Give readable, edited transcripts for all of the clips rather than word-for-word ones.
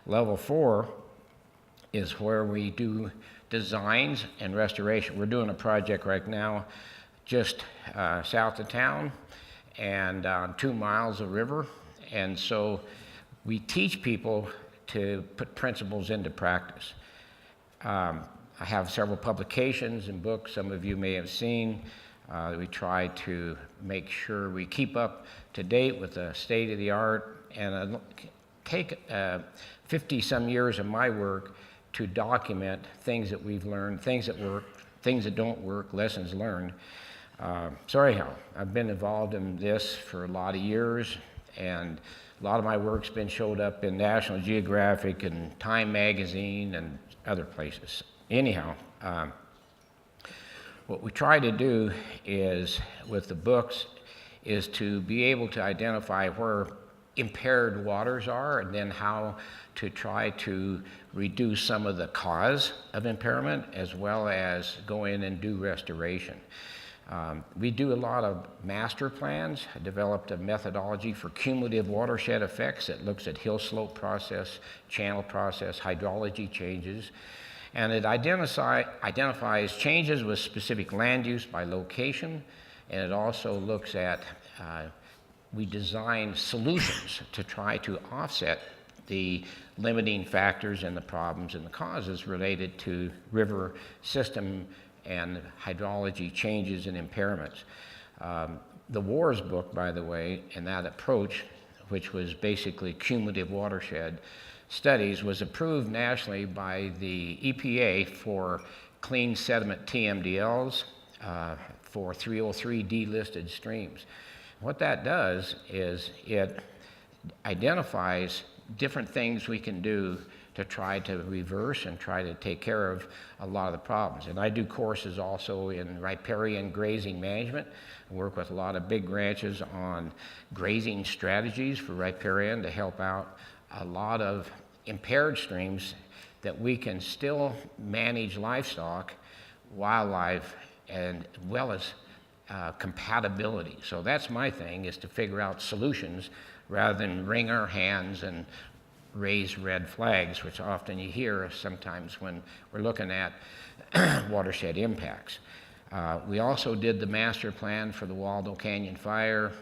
Level 4 is where we do designs and restoration. We're doing a project right now just south of town and 2 miles of river. And so we teach people to put principles into practice. I have several publications and books some of you may have seen. We try to make sure we keep up to date with the state of the art, and take 50 some years of my work to document things that we've learned, things that work, things that don't work, lessons learned. So anyhow, I've been involved in this for a lot of years, and a lot of my work's been showed up in National Geographic and Time Magazine and other places. Anyhow, what we try to do is, with the books, is to be able to identify where impaired waters are, and then how to try to reduce some of the cause of impairment, as well as go in and do restoration. We do a lot of master plans. I developed a methodology for cumulative watershed effects that looks at hill slope process, channel process, hydrology changes, and it identifies changes with specific land use by location, and it also looks at, we design solutions to try to offset the limiting factors and the problems and the causes related to river system and hydrology changes and impairments. The WARS book, by the way, and that approach, which was basically cumulative watershed studies, was approved nationally by the EPA for clean sediment TMDLs for 303 delisted streams. What that does is it identifies different things we can do to try to reverse and try to take care of a lot of the problems. And I do courses also in riparian grazing management. I work with a lot of big ranches on grazing strategies for riparian to help out a lot of impaired streams that we can still manage livestock, wildlife, and well as compatibility. So that's my thing, is to figure out solutions rather than wring our hands and raise red flags, which often you hear sometimes when we're looking at watershed impacts. We also did the master plan for the Waldo Canyon fire,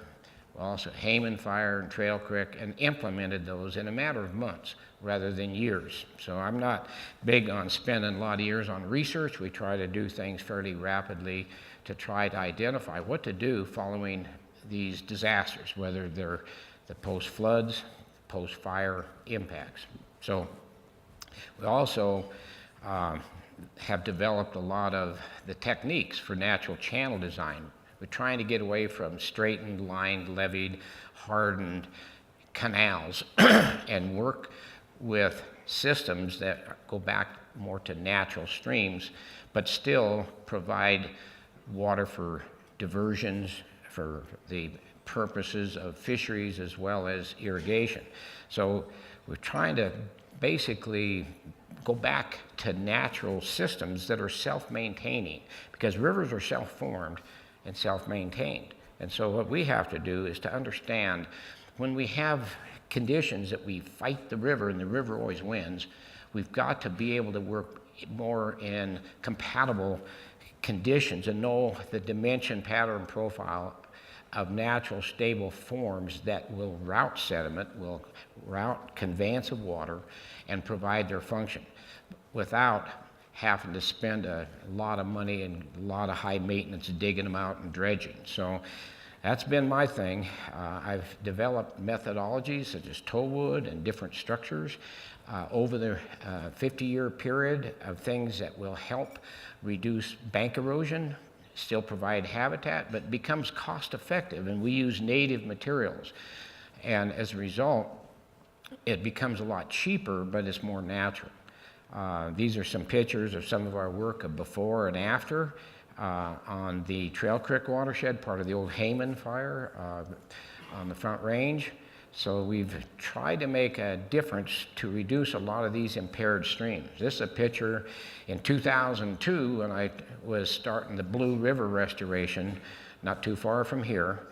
also Hayman fire and Trail Creek, and implemented those in a matter of months rather than years. So I'm not big on spending a lot of years on research. We try to do things fairly rapidly to try to identify what to do following these disasters, whether they're the post-floods, post-fire impacts. So we also have developed a lot of the techniques for natural channel design. We're trying to get away from straightened, lined, levied, hardened canals and work with systems that go back more to natural streams, but still provide water for diversions, for the purposes of fisheries as well as irrigation. So we're trying to basically go back to natural systems that are self-maintaining, because rivers are self-formed and self-maintained. And so what we have to do is to understand, when we have conditions that we fight the river and the river always wins, we've got to be able to work more in compatible conditions and know the dimension, pattern, profile of natural stable forms that will route sediment, will route conveyance of water, and provide their function without having to spend a lot of money and a lot of high maintenance digging them out and dredging. So that's been my thing. I've developed methodologies such as toewood and different structures over the 50-year period of things that will help reduce bank erosion, still provide habitat, but becomes cost effective, and we use native materials. And as a result, it becomes a lot cheaper, but it's more natural. These are some pictures of some of our work of before and after on the Trail Creek watershed, part of the old Hayman fire on the Front Range. So we've tried to make a difference to reduce a lot of these impaired streams. This is a picture in 2002 when I was starting the Blue River restoration, not too far from here,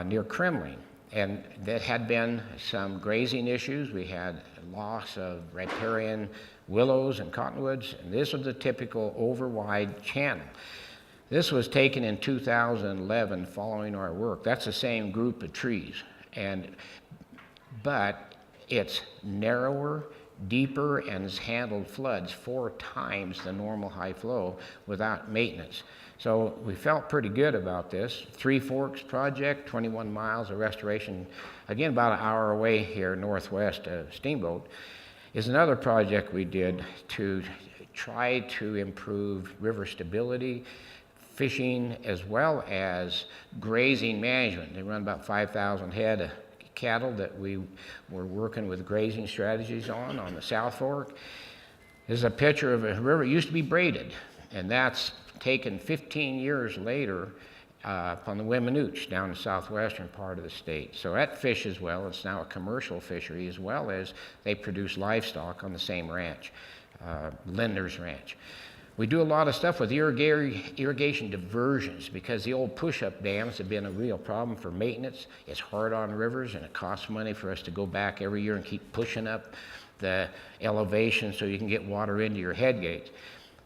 near Kremling. And that had been some grazing issues. We had loss of riparian willows and cottonwoods, and this was the typical overwide channel. This was taken in 2011 following our work. That's the same group of trees, but it's narrower, deeper, and has handled floods 4 times the normal high flow without maintenance. So we felt pretty good about this. Three Forks project, 21 miles of restoration, again about an hour away here northwest of Steamboat, is another project we did to try to improve river stability, fishing, as well as grazing management. They run about 5,000 head of cattle that we were working with grazing strategies on the South Fork. This is a picture of a river. It used to be braided, and that's taken 15 years later on the Weminuche down the southwestern part of the state. So that fish as well, it's now a commercial fishery, as well as they produce livestock on the same ranch, Linder's Ranch. We do a lot of stuff with irrigation diversions because the old push-up dams have been a real problem for maintenance. It's hard on rivers, and it costs money for us to go back every year and keep pushing up the elevation so you can get water into your head gates.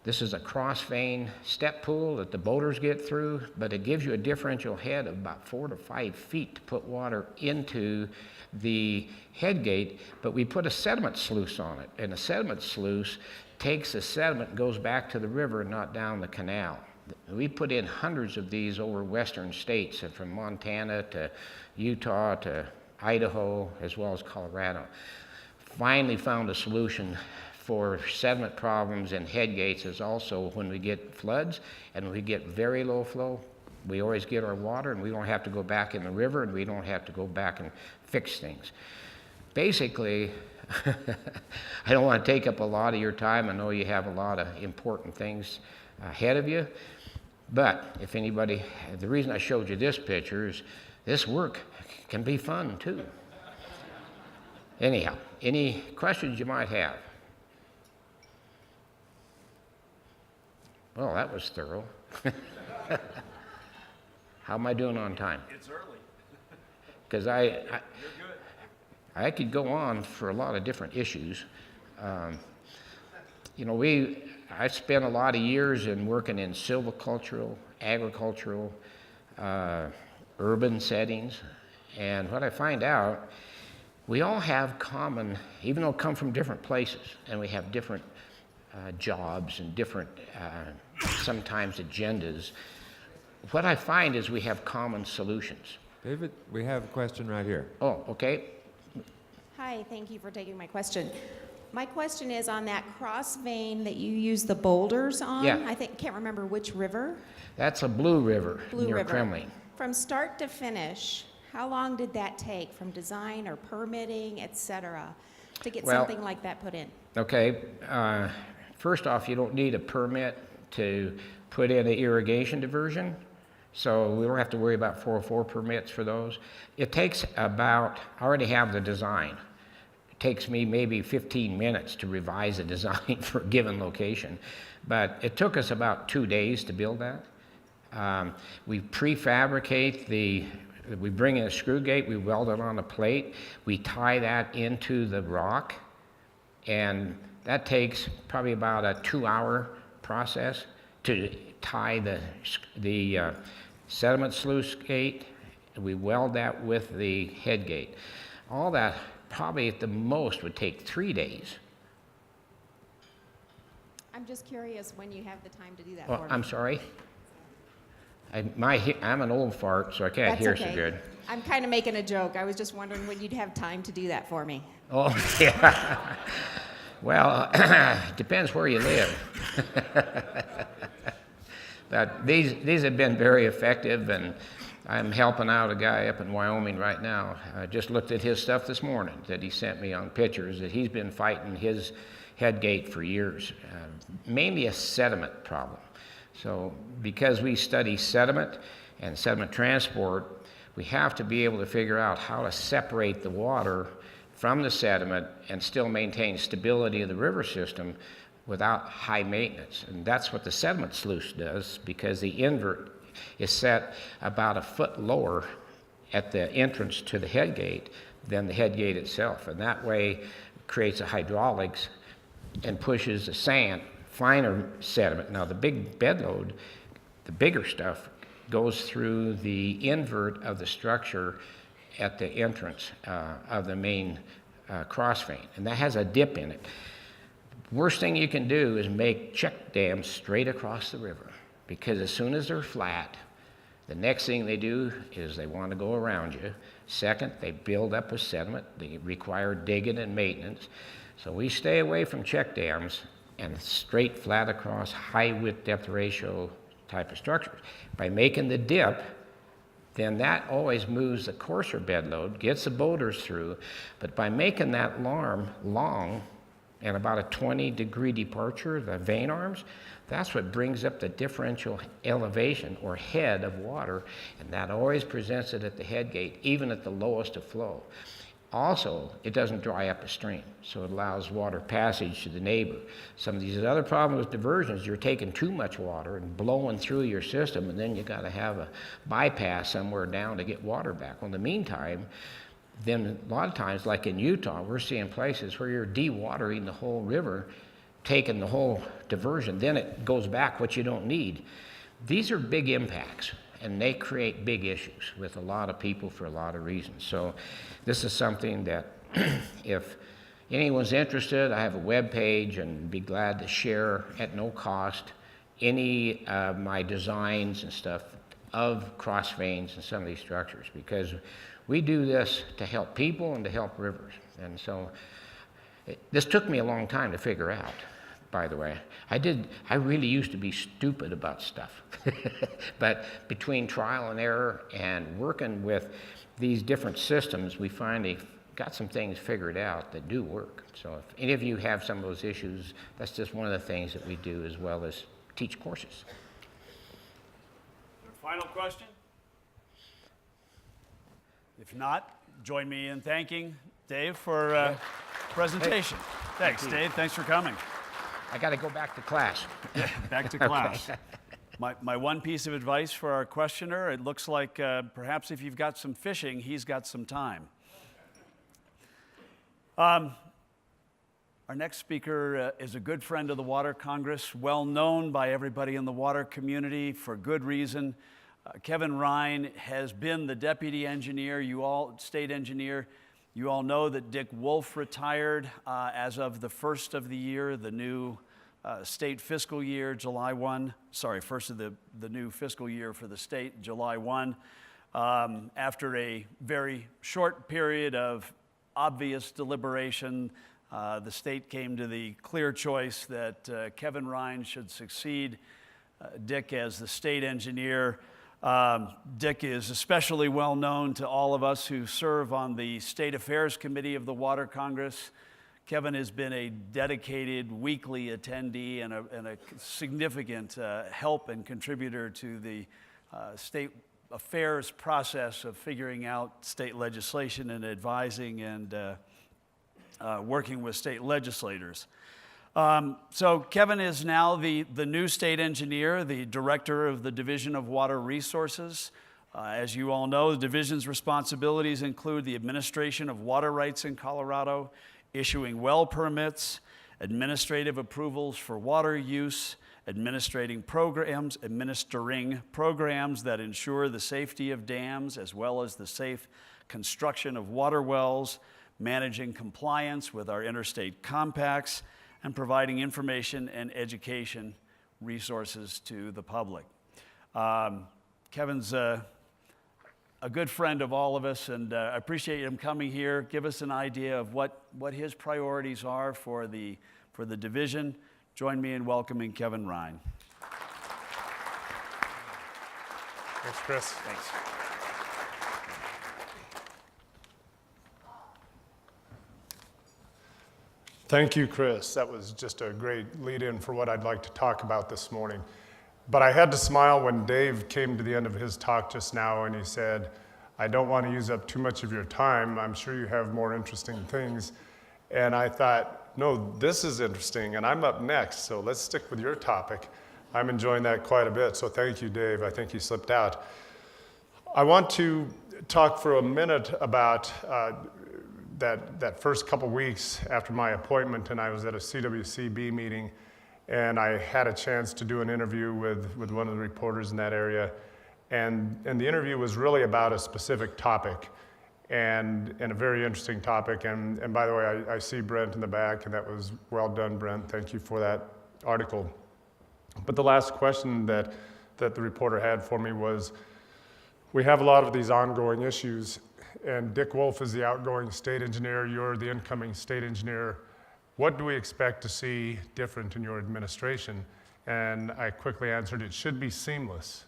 This is a cross vein step pool that the boaters get through, but it gives you a differential head of about 4 to 5 feet to put water into the head gate, but we put a sediment sluice on it, and the sediment sluice takes the sediment and goes back to the river and not down the canal. We put in hundreds of these over western states, from Montana to Utah to Idaho, as well as Colorado. Finally found a solution for sediment problems in head gates is also when we get floods and when we get very low flow, we always get our water and we don't have to go back in the river and we don't have to go back and fix things. Basically, I don't want to take up a lot of your time. I know you have a lot of important things ahead of you, but if anybody, the reason I showed you this picture is this work can be fun too. Anyhow, any questions you might have? Well, that was thorough. How am I doing on time? It's early. Because I could go on for a lot of different issues. You know, I spent a lot of years in working in silvicultural, agricultural, urban settings, and what I find out, we all have common, even though we come from different places, and we have different jobs and different, sometimes agendas, what I find is we have common solutions. David, we have a question right here. Oh, okay. Hi, thank you for taking my question. My question is on that cross vein that you use the boulders on. Yeah. I can't remember which river. That's a Blue River near River. Kremling. From start to finish, how long did that take from design or permitting, et cetera, to get Well, something like that put in? Okay, first off, you don't need a permit to put in an irrigation diversion, so we don't have to worry about 404 permits for those. It takes about, I already have the design. It takes me maybe 15 minutes to revise a design for a given location, but it took us about 2 days to build that. We prefabricate we bring in a screw gate, we weld it on a plate, we tie that into the rock, and that takes probably about a 2-hour process to tie the sediment sluice gate. We weld that with the head gate. All that probably at the most would take 3 days. I'm just curious when you have the time to do that Oh, for me. I'm sorry. I'm an old fart, so I can't That's hear okay. so good. I'm kind of making a joke. I was just wondering when you'd have time to do that for me. Oh, yeah. Well, it depends where you live. But these have been very effective, and I'm helping out a guy up in Wyoming right now. I just looked at his stuff this morning that he sent me on pictures that he's been fighting his head gate for years, mainly a sediment problem. So because we study sediment and sediment transport, we have to be able to figure out how to separate the water from the sediment and still maintain stability of the river system without high maintenance. And that's what the sediment sluice does, because the invert is set about a foot lower at the entrance to the head gate than the head gate itself. And that way creates a hydraulics and pushes the sand, finer sediment. Now the big bed load, the bigger stuff, goes through the invert of the structure at the entrance of the main cross vein. And that has a dip in it. Worst thing you can do is make check dams straight across the river, because as soon as they're flat, the next thing they do is they want to go around you. Second, they build up with sediment. They require digging and maintenance. So we stay away from check dams and straight flat across high width depth ratio type of structures. By making the dip, then that always moves the coarser bed load, gets the boulders through, but by making that long and about a 20-degree departure, the vein arms, that's what brings up the differential elevation or head of water, and that always presents it at the head gate, even at the lowest of flow. Also, it doesn't dry up a stream, so it allows water passage to the neighbor. Some of these other problems with diversions, you're taking too much water and blowing through your system, and then you got to have a bypass somewhere down to get water back. Well, in the meantime, then a lot of times, like in Utah, we're seeing places where you're dewatering the whole river, taking the whole diversion, then it goes back what you don't need. These are big impacts, and they create big issues with a lot of people for a lot of reasons. So this is something that if anyone's interested, I have a web page and be glad to share at no cost any of my designs and stuff of cross veins and some of these structures, because we do this to help people and to help rivers. And so this took me a long time to figure out, by the way. I really used to be stupid about stuff. But between trial and error and working with these different systems, we finally got some things figured out that do work. So if any of you have some of those issues, that's just one of the things that we do, as well as teach courses. Final question? If not, join me in thanking Dave for presentation. Thanks, Dave. Thanks for coming. I got to go back to class. Back to class. My one piece of advice for our questioner, it looks like perhaps if you've got some fishing, he's got some time. Our next speaker is a good friend of the Water Congress, well known by everybody in the water community for good reason. Kevin Ryan has been the deputy engineer, state engineer. You all know that Dick Wolf retired as of the first of the year, the new state fiscal year, first of the new fiscal year for the state, July 1. After a very short period of obvious deliberation, the state came to the clear choice that Kevin Ryan should succeed Dick as the state engineer. Dick is especially well known to all of us who serve on the State Affairs Committee of the Water Congress. Kevin has been a dedicated weekly attendee and a significant help and contributor to the state affairs process of figuring out state legislation and advising and working with state legislators. So Kevin is now the new state engineer, the director of the Division of Water Resources. As you all know, the division's responsibilities include the administration of water rights in Colorado, issuing well permits, administrative approvals for water use, administering programs that ensure the safety of dams as well as the safe construction of water wells, managing compliance with our interstate compacts, and providing information and education resources to the public. Kevin's a good friend of all of us, and I appreciate him coming here. Give us an idea of what his priorities are for the division. Join me in welcoming Kevin Ryan. Thanks, Chris. Thanks. Thank you, Chris. That was just a great lead-in for what I'd like to talk about this morning. But I had to smile when Dave came to the end of his talk just now and he said, I don't want to use up too much of your time. I'm sure you have more interesting things. And I thought, no, this is interesting, and I'm up next, so let's stick with your topic. I'm enjoying that quite a bit, so thank you, Dave. I think he slipped out. I want to talk for a minute about that first couple weeks after my appointment, and I was at a CWCB meeting, and I had a chance to do an interview with one of the reporters in that area, and the interview was really about a specific topic, and a very interesting topic, and by the way, I see Brent in the back, and that was well done, Brent. Thank you for that article. But the last question that the reporter had for me was, we have a lot of these ongoing issues, and Dick Wolf is the outgoing state engineer, you're the incoming state engineer. What do we expect to see different in your administration? And I quickly answered, it should be seamless.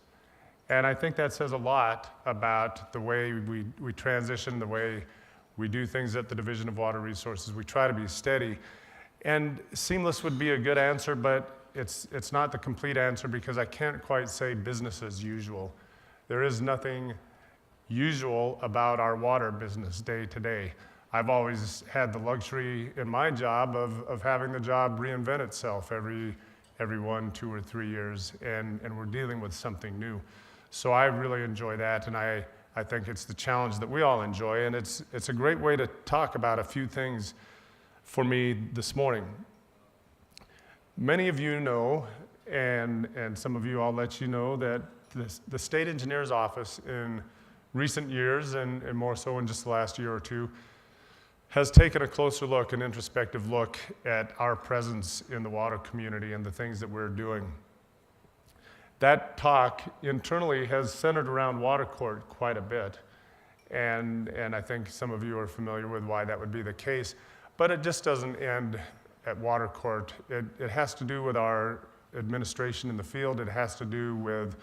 And I think that says a lot about the way we transition, the way we do things at the Division of Water Resources. We try to be steady. And seamless would be a good answer, but it's not the complete answer because I can't quite say business as usual. There is nothing usual about our water business day to day. I've always had the luxury in my job of having the job reinvent itself every 1, 2, or 3 years, and we're dealing with something new. So I really enjoy that, and I think it's the challenge that we all enjoy, and it's a great way to talk about a few things for me this morning. Many of you know, and some of you I'll let you know, that the state engineer's office in recent years, and more so in just the last year or two, has taken a closer look, an introspective look at our presence in the water community and the things that we're doing. That talk internally has centered around water court quite a bit, and I think some of you are familiar with why that would be the case, but it just doesn't end at water court. It has to do with our administration in the field. It has to do with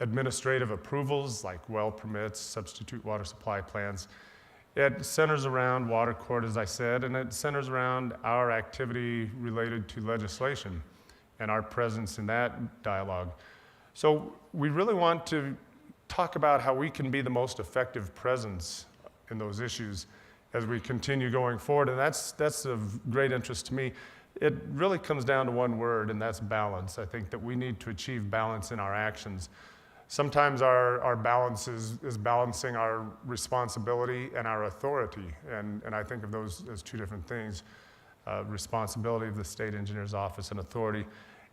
administrative approvals like well permits, substitute water supply plans. It centers around water court, as I said, and it centers around our activity related to legislation and our presence in that dialogue. So we really want to talk about how we can be the most effective presence in those issues as we continue going forward, and that's of great interest to me. It really comes down to one word, and that's balance. I think that we need to achieve balance in our actions. Sometimes our balance is balancing our responsibility and our authority, and I think of those as two different things, responsibility of the state engineer's office and authority.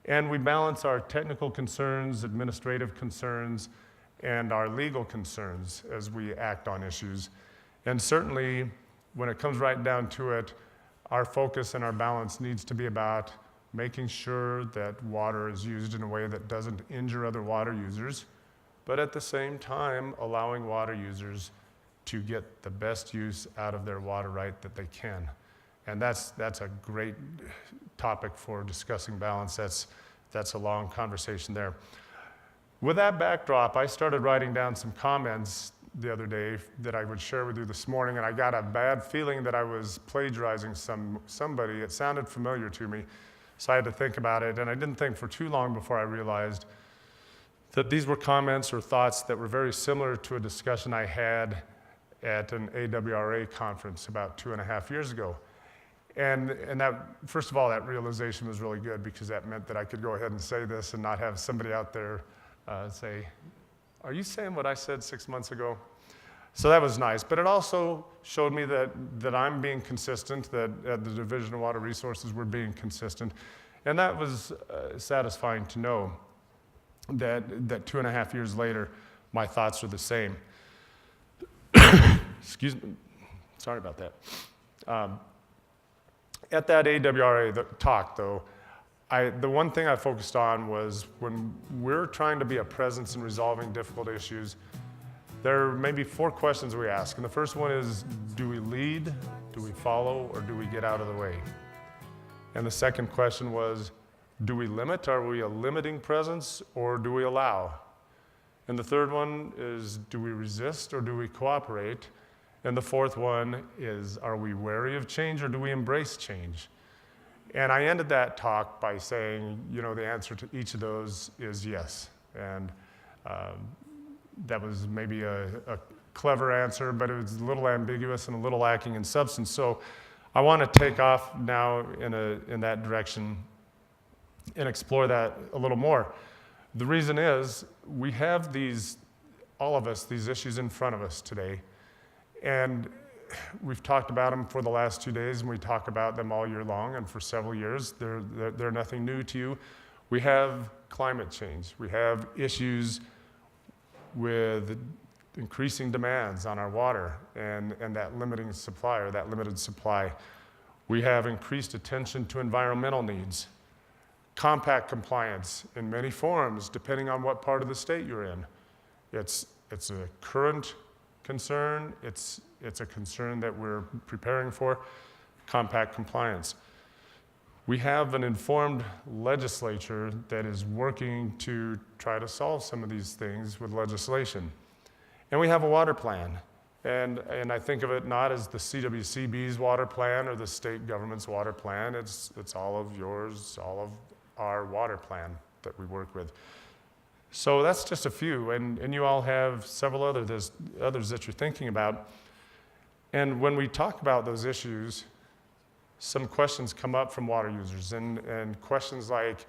And we balance our technical concerns, administrative concerns, and our legal concerns as we act on issues. And certainly, when it comes right down to it, our focus and our balance needs to be about making sure that water is used in a way that doesn't injure other water users, but at the same time, allowing water users to get the best use out of their water right that they can. And that's a great topic for discussing balance. That's a long conversation there. With that backdrop, I started writing down some comments the other day that I would share with you this morning, and I got a bad feeling that I was plagiarizing somebody. It sounded familiar to me, so I had to think about it, and I didn't think for too long before I realized that these were comments or thoughts that were very similar to a discussion I had at an AWRA conference about 2.5 years ago. And that, first of all, that realization was really good because that meant that I could go ahead and say this and not have somebody out there say, are you saying what I said 6 months ago? So that was nice, but it also showed me that I'm being consistent, that at the Division of Water Resources we're being consistent, and that was satisfying to know that 2.5 years later, my thoughts are the same. Excuse me, sorry about that. At that AWRA talk, though, the one thing I focused on was when we're trying to be a presence in resolving difficult issues, there may be 4 questions we ask. And the first one is, do we lead, do we follow, or do we get out of the way? And the second question was, do we limit? Are we a limiting presence, or do we allow? And the third one is, do we resist, or do we cooperate? And the fourth one is, are we wary of change, or do we embrace change? And I ended that talk by saying, the answer to each of those is yes. And that was maybe a clever answer, but it was a little ambiguous and a little lacking in substance. So I want to take off now in that direction and explore that a little more. The reason is we have these all of us, these issues in front of us today. And we've talked about them for the last 2 days, and we talk about them all year long and for several years. They're nothing new to you. We have climate change. We have issues with increasing demands on our water and that limiting supply, or that limited supply. We have increased attention to environmental needs, compact compliance in many forms, depending on what part of the state you're in. It's a current concern. It's a concern that we're preparing for, compact compliance. We have an informed legislature that is working to try to solve some of these things with legislation. And we have a water plan. And I think of it not as the CWCB's water plan or the state government's water plan. It's all of yours, all of our water plan that we work with. So that's just a few, and you all have several others that you're thinking about. And when we talk about those issues, some questions come up from water users, and questions like,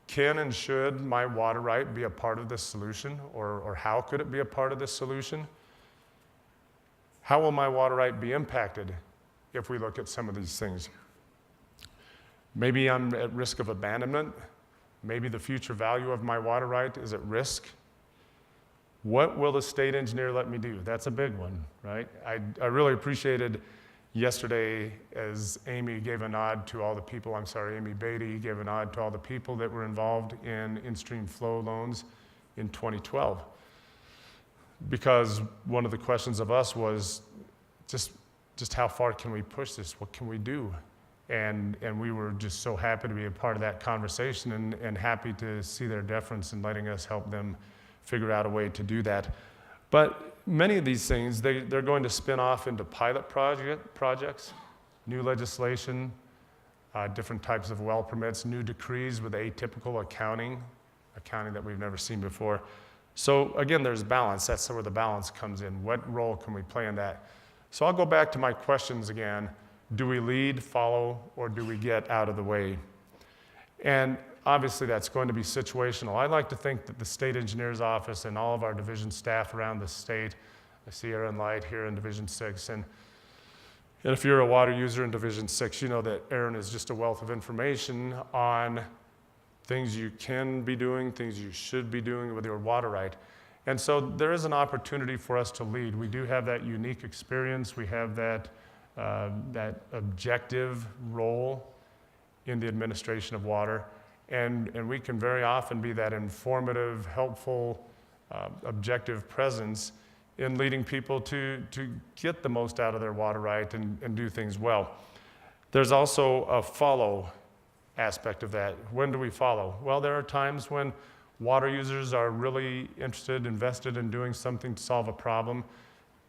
can and should my water right be a part of this solution, or how could it be a part of this solution? How will my water right be impacted if we look at some of these things? Maybe I'm at risk of abandonment. Maybe the future value of my water right is at risk. What will the state engineer let me do? That's a big one, right? I really appreciated yesterday as Amy gave a nod to all the people, Amy Beatty gave a nod to all the people that were involved in in-stream flow loans in 2012. Because one of the questions of us was just how far can we push this? What can we do? And we were just so happy to be a part of that conversation and happy to see their deference in letting us help them figure out a way to do that. But many of these things, they're going to spin off into pilot projects, new legislation, different types of well permits, new decrees with atypical accounting that we've never seen before. So again, there's balance. That's where the balance comes in. What role can we play in that? So I'll go back to my questions again. Do we lead, follow, or do we get out of the way? And obviously that's going to be situational. I like to think that the state engineer's office and all of our division staff around the state, I see Aaron Light here in Division 6, and if you're a water user in Division 6, you know that Aaron is just a wealth of information on things you can be doing, things you should be doing with your water right. And so there is an opportunity for us to lead. We do have that unique experience. We have that objective role in the administration of water. And we can very often be that informative, helpful, objective presence in leading people to get the most out of their water right and do things well. There's also a follow aspect of that. When do we follow? Well, there are times when water users are really interested, invested in doing something to solve a problem,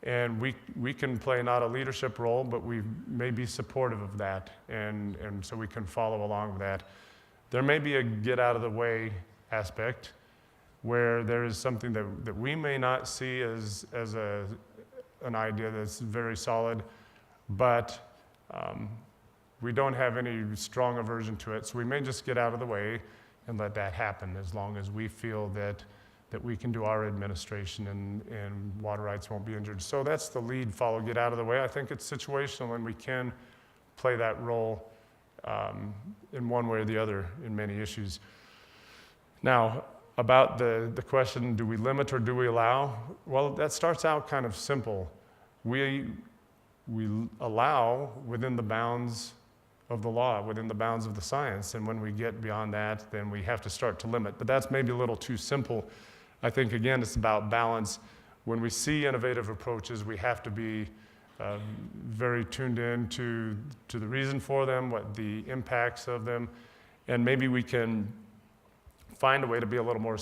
and we can play not a leadership role, but we may be supportive of that, and so we can follow along with that. There may be a get out of the way aspect where there is something that we may not see as an idea that's very solid, but we don't have any strong aversion to it, so we may just get out of the way and let that happen as long as we feel that we can do our administration and water rights won't be injured. So that's the lead, follow, get out of the way. I think it's situational, and we can play that role in one way or the other in many issues. Now, about the question, do we limit or do we allow? Well, that starts out kind of simple. We allow within the bounds of the law, within the bounds of the science, and when we get beyond that, then we have to start to limit. But that's maybe a little too simple. I think, again, it's about balance. When we see innovative approaches, we have to be very tuned in to the reason for them, what the impacts of them, and maybe we can find a way to be a little more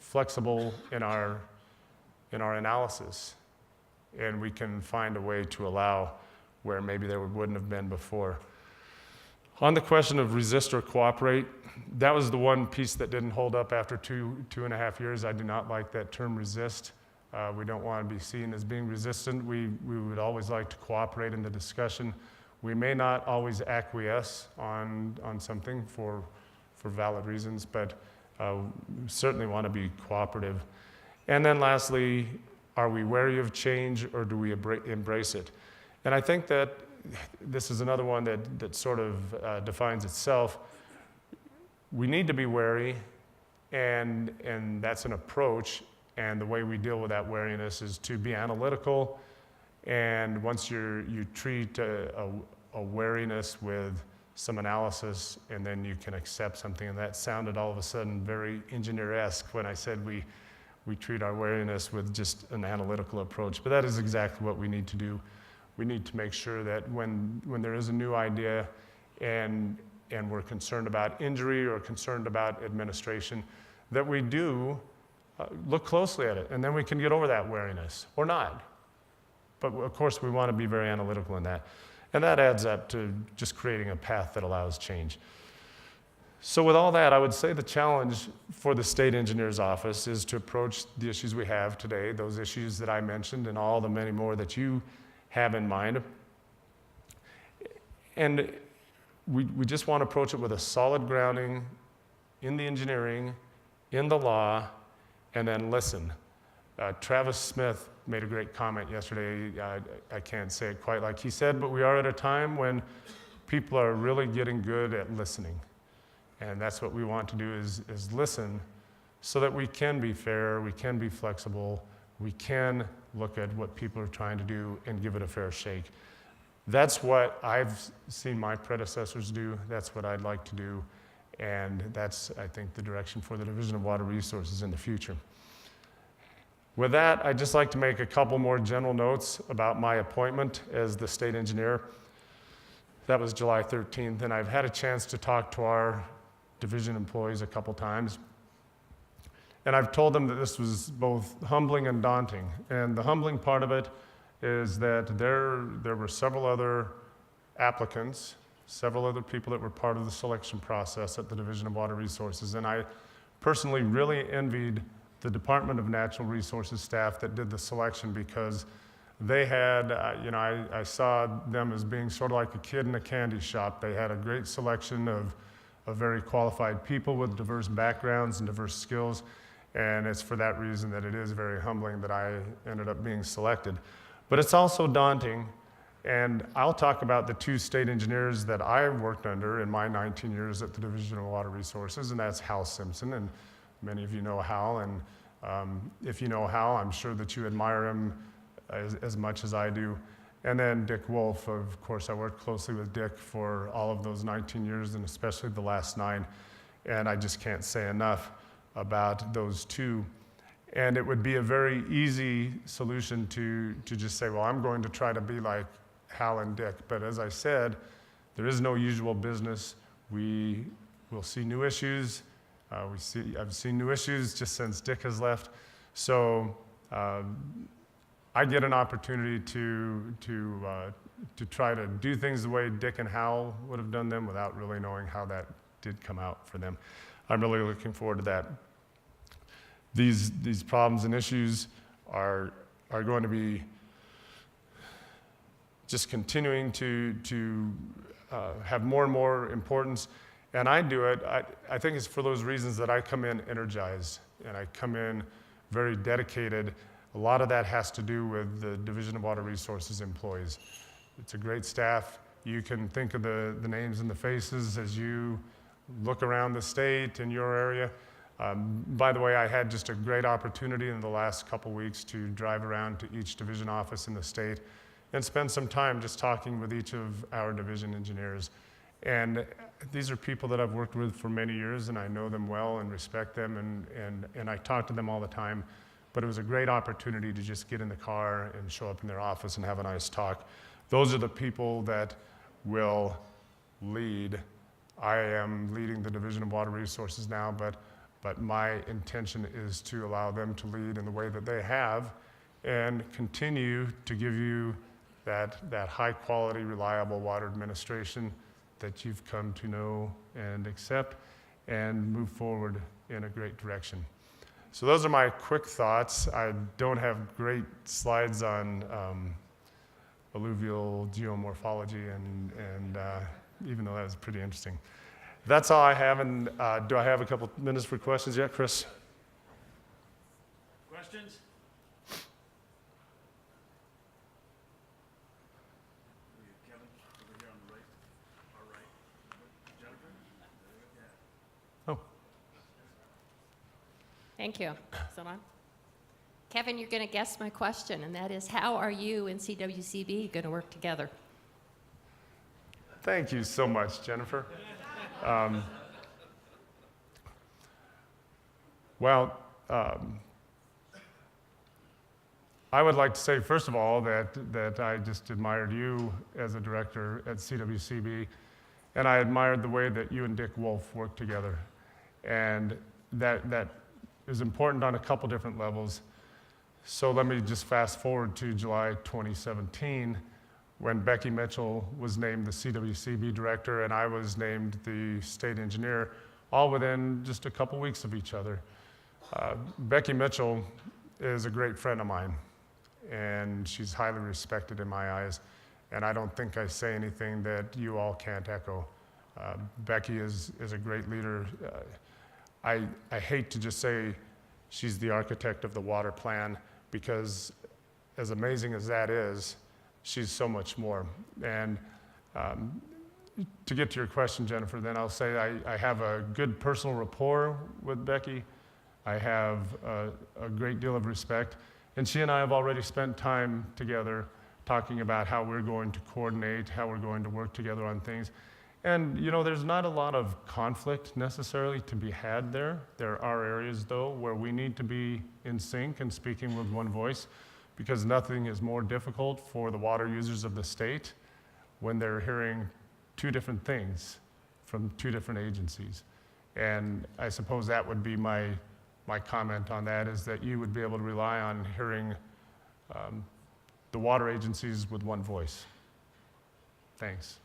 flexible in our analysis, and we can find a way to allow where maybe there wouldn't have been before. On the question of resist or cooperate, that was the one piece that didn't hold up after two and a half years. I do not like that term resist. We don't want to be seen as being resistant. We would always like to cooperate in the discussion. We may not always acquiesce on something for valid reasons, but we certainly want to be cooperative. And then lastly, are we wary of change or do we embrace it? And I think that this is another one that sort of defines itself. We need to be wary, and that's an approach, and the way we deal with that wariness is to be analytical, and once you treat a wariness with some analysis, and then you can accept something, and that sounded all of a sudden very engineer-esque when I said we treat our wariness with just an analytical approach, but that is exactly what we need to do. We need to make sure that when there is a new idea and we're concerned about injury or concerned about administration, that we do look closely at it, and then we can get over that wariness, or not. But of course, we want to be very analytical in that. And that adds up to just creating a path that allows change. So with all that, I would say the challenge for the state engineer's office is to approach the issues we have today, those issues that I mentioned, and all the many more that you have in mind. And we just want to approach it with a solid grounding in the engineering, in the law, and then listen. Travis Smith made a great comment yesterday. I can't say it quite like he said, but we are at a time when people are really getting good at listening. And that's what we want to do is listen so that we can be fair, we can be flexible, we can look at what people are trying to do and give it a fair shake. That's what I've seen my predecessors do. That's what I'd like to do. And that's, I think, the direction for the Division of Water Resources in the future. With that, I'd just like to make a couple more general notes about my appointment as the state engineer. That was July 13th, and I've had a chance to talk to our division employees a couple times. And I've told them that this was both humbling and daunting. And the humbling part of it is that there were several other applicants, several other people that were part of the selection process at the Division of Water Resources. And I personally really envied the Department of Natural Resources staff that did the selection, because they had, I saw them as being sort of like a kid in a candy shop. They had a great selection of very qualified people with diverse backgrounds and diverse skills. And it's for that reason that it is very humbling that I ended up being selected. But it's also daunting. And I'll talk about the two state engineers that I worked under in my 19 years at the Division of Water Resources, and that's Hal Simpson. And many of you know Hal, and if you know Hal, I'm sure that you admire him as much as I do. And then Dick Wolf, of course, I worked closely with Dick for all of those 19 years, and especially the last 9. And I just can't say enough about those two. And it would be a very easy solution to just say, well, I'm going to try to be like Hal and Dick. But as I said, there is no usual business. We will see new issues. I've seen new issues just since Dick has left. So I get an opportunity to try to do things the way Dick and Hal would have done them without really knowing how that did come out for them. I'm really looking forward to that. These problems and issues are going to be just continuing to have more and more importance. And I do it, I think it's for those reasons that I come in energized and I come in very dedicated. A lot of that has to do with the Division of Water Resources employees. It's a great staff. You can think of the names and the faces as you look around the state and your area. By the way, I had just a great opportunity in the last couple weeks to drive around to each division office in the state and spend some time just talking with each of our division engineers. And these are people that I've worked with for many years, and I know them well and respect them, and I talk to them all the time. But it was a great opportunity to just get in the car and show up in their office and have a nice talk. Those are the people that will lead. I am leading the Division of Water Resources now, but my intention is to allow them to lead in the way that they have and continue to give you that high quality, reliable water administration that you've come to know and accept and move forward in a great direction. So those are my quick thoughts. I don't have great slides on alluvial geomorphology, and even though that was pretty interesting. That's all I have, and do I have a couple minutes for questions yet, Chris? Go Questions? Kevin, over here on the right. All right. Jennifer? Oh, Thank you. Is that on? Kevin, you're going to guess my question, and that is, how are you and CWCB going to work together? thank you so much, Jennifer. Well, I would like to say, first of all, that I just admired you as a director at CWCB, and I admired the way that you and Dick Wolf worked together. And that is important on a couple different levels. So let me just fast forward to July 2017, when Becky Mitchell was named the CWCB director and I was named the state engineer, all within just a couple weeks of each other. Becky Mitchell is a great friend of mine, and she's highly respected in my eyes, and I don't think I say anything that you all can't echo. Becky is a great leader. I hate to just say she's the architect of the water plan, because as amazing as that is, she's so much more. And to get to your question, Jennifer, then I'll say I have a good personal rapport with Becky. I have a great deal of respect. And she and I have already spent time together talking about how we're going to coordinate, how we're going to work together on things. And you know, there's not a lot of conflict necessarily to be had there. There are areas, though, where we need to be in sync and speaking with one voice, because nothing is more difficult for the water users of the state when they're hearing two different things from two different agencies. And I suppose that would be my comment on that, is that you would be able to rely on hearing the water agencies with one voice. Thanks.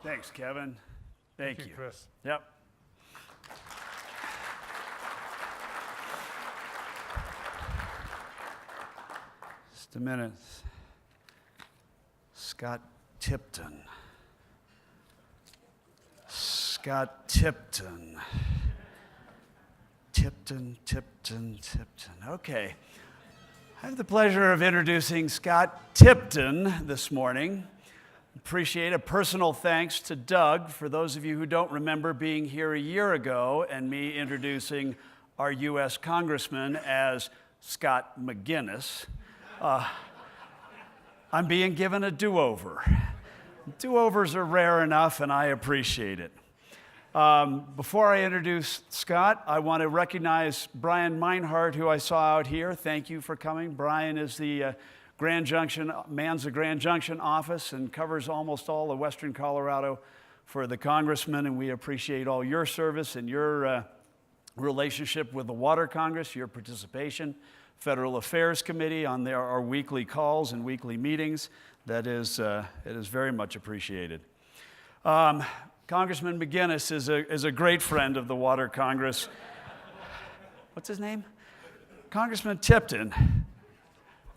Thanks, Kevin. Thank you. Chris. Yep. Just a minute. Scott Tipton. Scott Tipton. Tipton. Okay. I have the pleasure of introducing Scott Tipton this morning. Appreciate a personal thanks to Doug, for those of you who don't remember being here a year ago and me introducing our U.S. Congressman as Scott McGinnis. I'm being given a do-over. Do-overs are rare enough, and I appreciate it. Before I introduce Scott, I want to recognize Brian Meinhardt, who I saw out here. Thank you for coming. Brian is the Grand Junction office and covers almost all of Western Colorado for the congressman, and we appreciate all your service and your relationship with the Water Congress, your participation. Federal Affairs Committee on our weekly calls and weekly meetings. It is very much appreciated. Congressman McGinnis is a great friend of the Water Congress. What's his name? Congressman Tipton.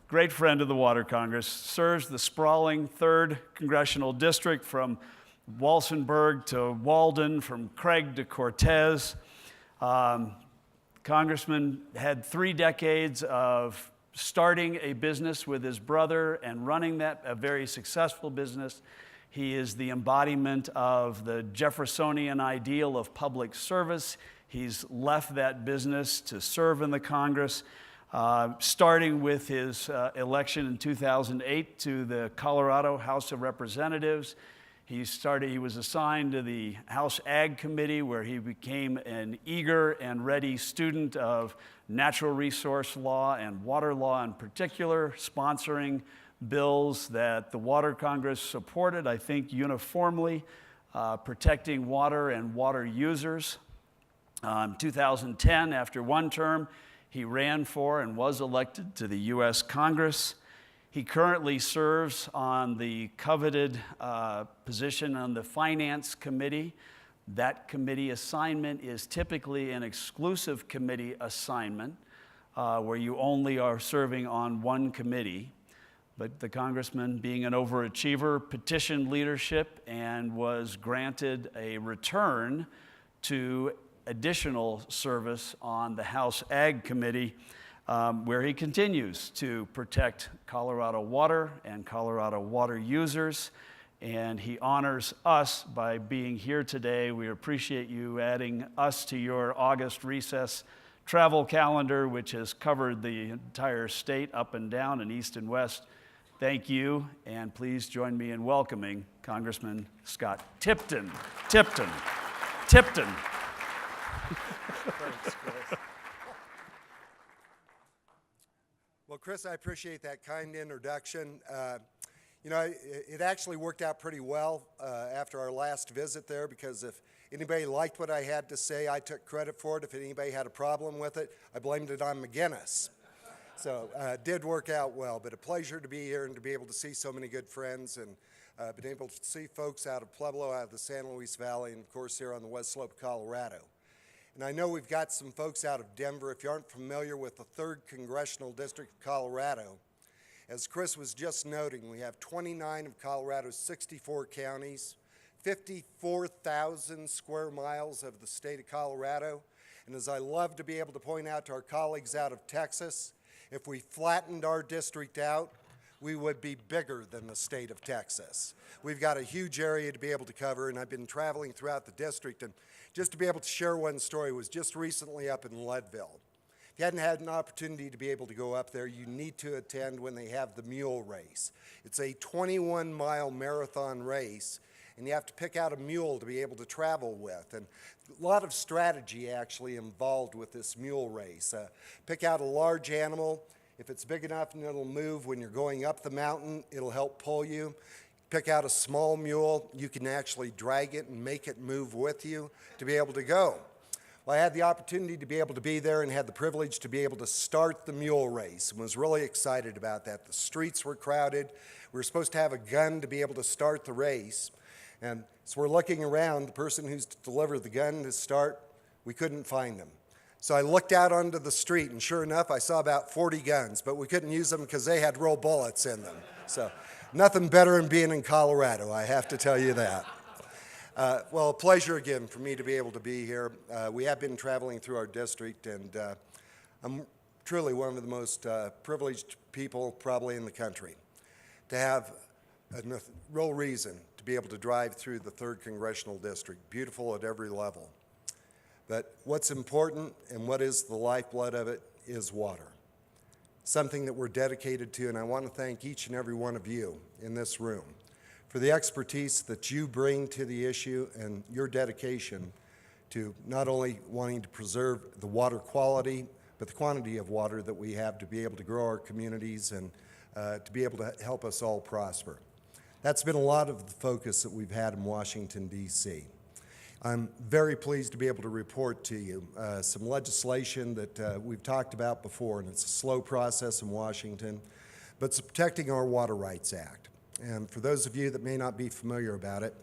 Great friend of the Water Congress, serves the sprawling 3rd Congressional District from Walsenburg to Walden, from Craig to Cortez. Congressman had 3 decades of starting a business with his brother and running a very successful business. He is the embodiment of the Jeffersonian ideal of public service. He's left that business to serve in the Congress. Starting with his election in 2008 to the Colorado House of Representatives. He was assigned to the House Ag Committee, where he became an eager and ready student of natural resource law and water law in particular, sponsoring bills that the Water Congress supported, I think, uniformly, protecting water and water users. In 2010, after one term, he ran for and was elected to the U.S. Congress. He currently serves on the coveted position on the Finance Committee. That committee assignment is typically an exclusive committee assignment where you only are serving on one committee. But the congressman, being an overachiever, petitioned leadership and was granted a return to additional service on the House Ag Committee, where he continues to protect Colorado water and Colorado water users. And he honors us by being here today. We appreciate you adding us to your August recess travel calendar, which has covered the entire state up and down and east and west. Thank you, and please join me in welcoming Congressman Scott Tipton. Tipton. Tipton. Well, Chris, I appreciate that kind introduction. You know, it actually worked out pretty well after our last visit there, because if anybody liked what I had to say, I took credit for it. If anybody had a problem with it, I blamed it on McGinnis. So it did work out well, but a pleasure to be here and to be able to see so many good friends, and been able to see folks out of Pueblo, out of the San Luis Valley, and of course here on the west slope of Colorado. And I know we've got some folks out of Denver. If you aren't familiar with the 3rd Congressional District of Colorado, as Chris was just noting, we have 29 of Colorado's 64 counties, 54,000 square miles of the state of Colorado. And as I love to be able to point out to our colleagues out of Texas, if we flattened our district out, we would be bigger than the state of Texas. We've got a huge area to be able to cover, and I've been traveling throughout the district, and just to be able to share one story, was just recently up in Leadville. If you hadn't had an opportunity to be able to go up there, you need to attend when they have the mule race. It's a 21-mile marathon race, and you have to pick out a mule to be able to travel with. And a lot of strategy actually involved with this mule race. Pick out a large animal. If it's big enough and it'll move when you're going up the mountain, it'll help pull you. Pick out a small mule. You can actually drag it and make it move with you to be able to go. Well, I had the opportunity to be able to be there and had the privilege to be able to start the mule race, and was really excited about that. The streets were crowded. We were supposed to have a gun to be able to start the race. And so we're looking around, the person who's to deliver the gun to start, we couldn't find them. So I looked out onto the street, and sure enough, I saw about 40 guns, but we couldn't use them because they had real bullets in them. So nothing better than being in Colorado, I have to tell you that. Well, a pleasure again for me to be able to be here. We have been traveling through our district, and I'm truly one of the most privileged people probably in the country to have a real reason to be able to drive through the 3rd Congressional District, beautiful at every level. But what's important and what is the lifeblood of it is water, something that we're dedicated to, and I want to thank each and every one of you in this room for the expertise that you bring to the issue and your dedication to not only wanting to preserve the water quality, but the quantity of water that we have to be able to grow our communities and to be able to help us all prosper. That's been a lot of the focus that we've had in Washington, D.C. I'm very pleased to be able to report to you some legislation that we've talked about before, and it's a slow process in Washington, but it's Protecting Our Water Rights Act. And for those of you that may not be familiar about it,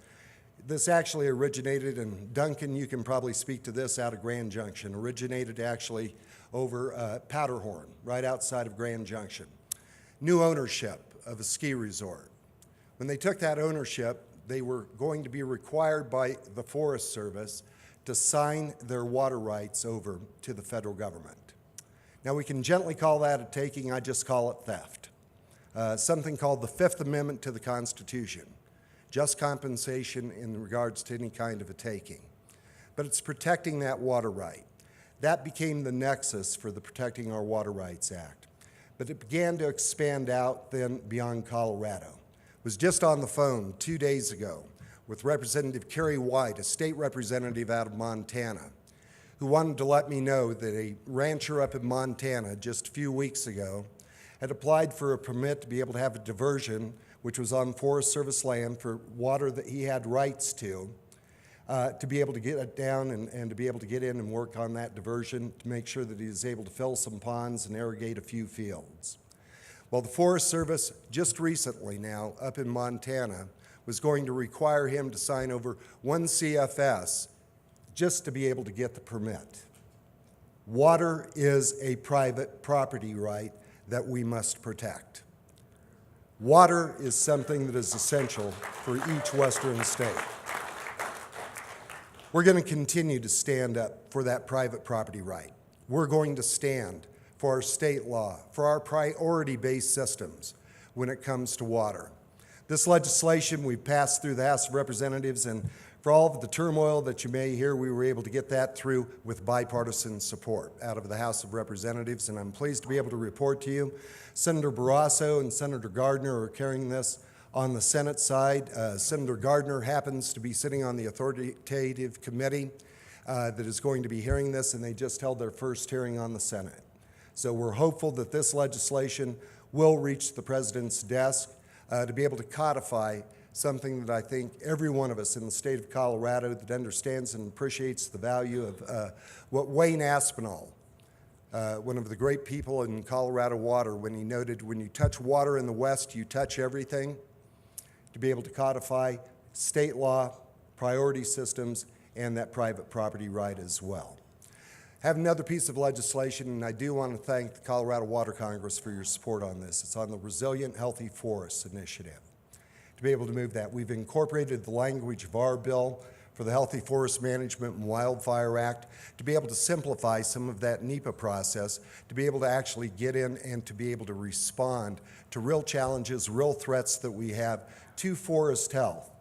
this actually originated, and Duncan, you can probably speak to this out of Grand Junction, originated actually over Powderhorn, right outside of Grand Junction. New ownership of a ski resort. When they took that ownership, they were going to be required by the Forest Service to sign their water rights over to the federal government. Now, we can gently call that a taking. I just call it theft. Something called the Fifth Amendment to the Constitution, just compensation in regards to any kind of a taking. But it's protecting that water right. That became the nexus for the Protecting Our Water Rights Act. But it began to expand out then beyond Colorado. Was just on the phone 2 days ago with Representative Kerry White, a state representative out of Montana, who wanted to let me know that a rancher up in Montana just a few weeks ago had applied for a permit to be able to have a diversion, which was on Forest Service land for water that he had rights to be able to get it down and to be able to get in and work on that diversion to make sure that he is able to fill some ponds and irrigate a few fields. Well, the Forest Service just recently now up in Montana was going to require him to sign over 1 CFS just to be able to get the permit. Water is a private property right that we must protect. Water is something that is essential for each western state. We're going to continue to stand up for that private property right. We're going to stand for our state law, for our priority-based systems when it comes to water. This legislation we passed through the House of Representatives, and for all of the turmoil that you may hear, we were able to get that through with bipartisan support out of the House of Representatives, and I'm pleased to be able to report to you Senator Barrasso and Senator Gardner are carrying this on the Senate side. Senator Gardner happens to be sitting on the authoritative committee that is going to be hearing this, and they just held their first hearing on the Senate. So we're hopeful that this legislation will reach the President's desk to be able to codify something that I think every one of us in the state of Colorado that understands and appreciates the value of what Wayne Aspinall, one of the great people in Colorado water, when he noted, when you touch water in the West, you touch everything, to be able to codify state law, priority systems, and that private property right as well. I have another piece of legislation, and I do want to thank the Colorado Water Congress for your support on this. It's on the Resilient Healthy Forests Initiative. To be able to move that, we've incorporated the language of our bill for the Healthy Forest Management and Wildfire Act to be able to simplify some of that NEPA process, to be able to actually get in and to be able to respond to real challenges, real threats that we have to forest health,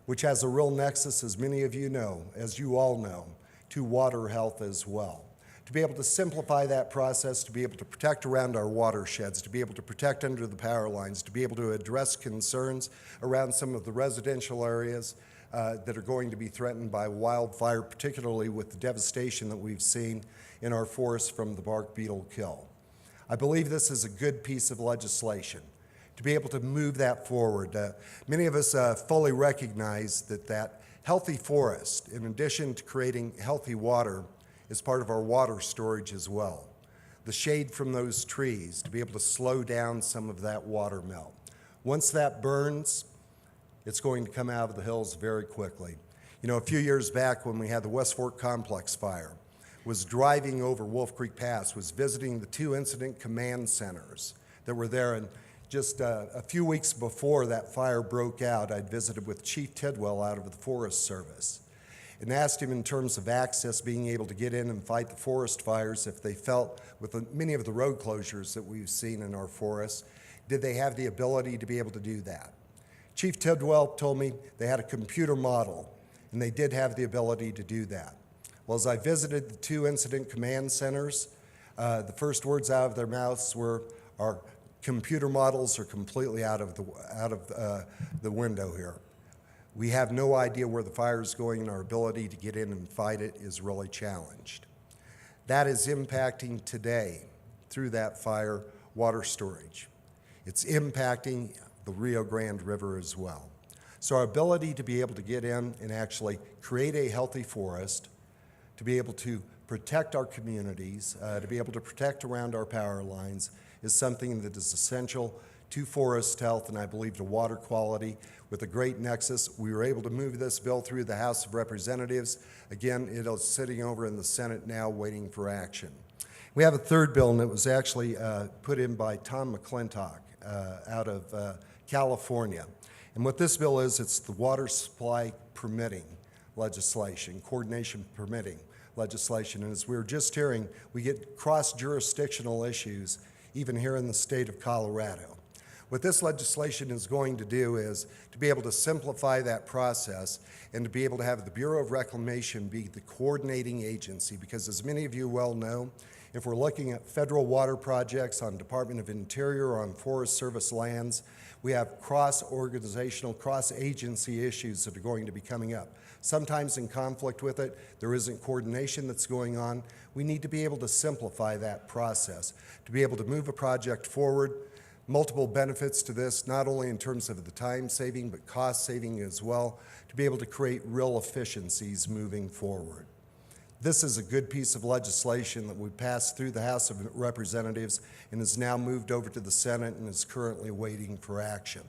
which has a real nexus, as many of you know, as you all know, to water health as well. To be able to simplify that process, to be able to protect around our watersheds, to be able to protect under the power lines, to be able to address concerns around some of the residential areas that are going to be threatened by wildfire, particularly with the devastation that we've seen in our forests from the bark beetle kill. I believe this is a good piece of legislation to be able to move that forward. Many of us fully recognize that healthy forest, in addition to creating healthy water, is part of our water storage as well. The shade from those trees to be able to slow down some of that water melt. Once that burns, it's going to come out of the hills very quickly. You know, a few years back when we had the West Fork Complex fire, was driving over Wolf Creek Pass, was visiting the 2 incident command centers that were there, and just a few weeks before that fire broke out, I'd visited with Chief Tidwell out of the Forest Service and asked him in terms of access, being able to get in and fight the forest fires, if they felt, with many of the road closures that we've seen in our forests, did they have the ability to be able to do that? Chief Tidwell told me they had a computer model, and they did have the ability to do that. Well, as I visited the 2 incident command centers, the first words out of their mouths were, our computer models are completely out of the window here. We have no idea where the fire is going, and our ability to get in and fight it is really challenged. That is impacting today, through that fire, water storage. It's impacting the Rio Grande River as well. So our ability to be able to get in and actually create a healthy forest, to be able to protect our communities, to be able to protect around our power lines, is something that is essential to forest health, and I believe to water quality. With a great nexus, we were able to move this bill through the House of Representatives. Again, it is sitting over in the Senate now waiting for action. We have a third bill, and it was actually put in by Tom McClintock out of California. And what this bill is, it's the water supply permitting legislation, coordination permitting legislation. And as we were just hearing, we get cross-jurisdictional issues even here in the state of Colorado. What this legislation is going to do is to be able to simplify that process and to be able to have the Bureau of Reclamation be the coordinating agency, because as many of you well know, if we're looking at federal water projects on Department of Interior or on Forest Service lands, we have cross-organizational, cross-agency issues that are going to be coming up. Sometimes in conflict with it, there isn't coordination that's going on. We need to be able to simplify that process, to be able to move a project forward. Multiple benefits to this, not only in terms of the time saving, but cost saving as well, to be able to create real efficiencies moving forward. This is a good piece of legislation that we passed through the House of Representatives and has now moved over to the Senate and is currently waiting for action.